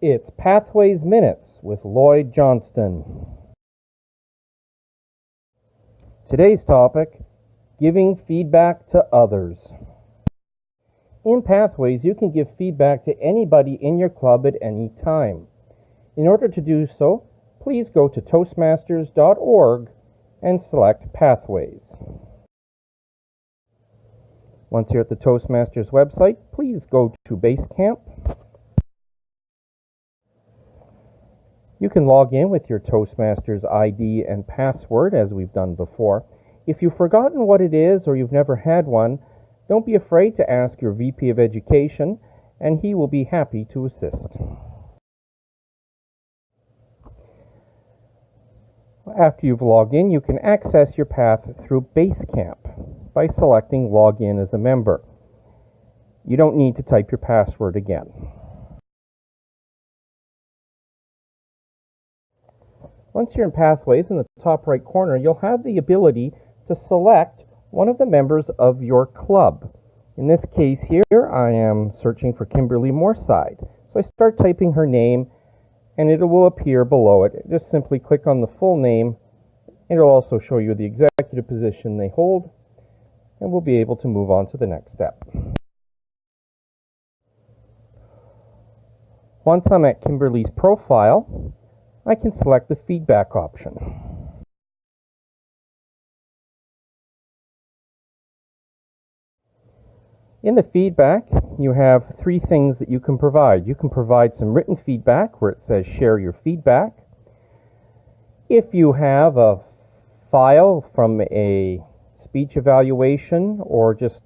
It's Pathways Minutes with Lloyd Johnston. Today's topic, giving feedback to others. In Pathways, you can give feedback to anybody in your club at any time. In order to do so, please go to Toastmasters.org and select Pathways. Once you're at the Toastmasters website, please go to Basecamp. You can log in with your Toastmasters ID and password, as we've done before. If you've forgotten what it is or you've never had one, don't be afraid to ask your VP of Education, and he will be happy to assist. After you've logged in, you can access your path through Basecamp by selecting Login as a member. You don't need to type your password again. Once you're in Pathways, in the top right corner, you'll have the ability to select one of the members of your club. In this case here, I am searching for Kimberly Moorside. So I start typing her name, and it will appear below it. Just simply click on the full name, and it'll also show you the executive position they hold, and we'll be able to move on to the next step. Once I'm at Kimberly's profile, I can select the feedback option. In the feedback, you have three things that you can provide. You can provide some written feedback where it says share your feedback. If you have a file from a speech evaluation or just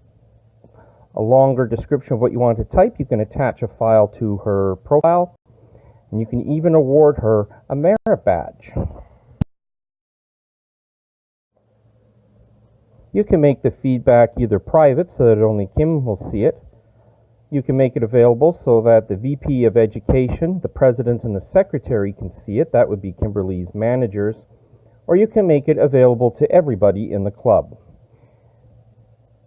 a longer description of what you want to type, you can attach a file to her profile. And you can even award her a merit badge. You can make the feedback either private so that only Kim will see it. You can make it available so that the VP of Education, the President, and the Secretary can see it. That would be Kimberly's managers. Or you can make it available to everybody in the club.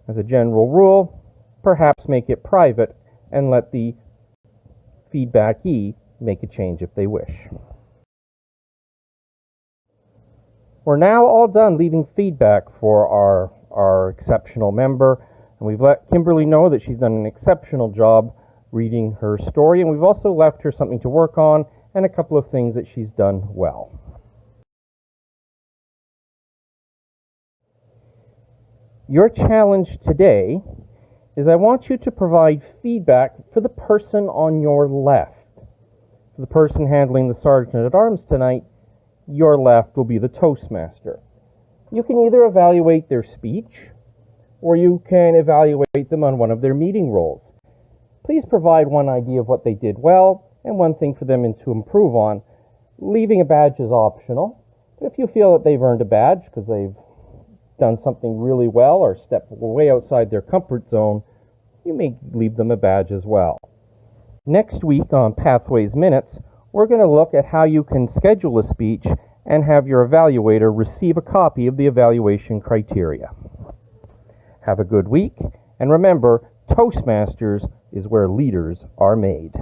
As a general rule, perhaps make it private and let the feedbackee make a change if they wish. We're now all done leaving feedback for our exceptional member, and we've let Kimberly know that she's done an exceptional job reading her story, and we've also left her something to work on and a couple of things that she's done well. Your challenge today is I want you to provide feedback for the person on your left. The person handling the Sergeant-at-Arms tonight, your left will be the Toastmaster. You can either evaluate their speech, or you can evaluate them on one of their meeting roles. Please provide one idea of what they did well, and one thing for them to improve on. Leaving a badge is optional, but if you feel that they've earned a badge because they've done something really well or stepped way outside their comfort zone, you may leave them a badge as well. Next week on Pathways Minutes, we're going to look at how you can schedule a speech and have your evaluator receive a copy of the evaluation criteria. Have a good week, and remember, Toastmasters is where leaders are made.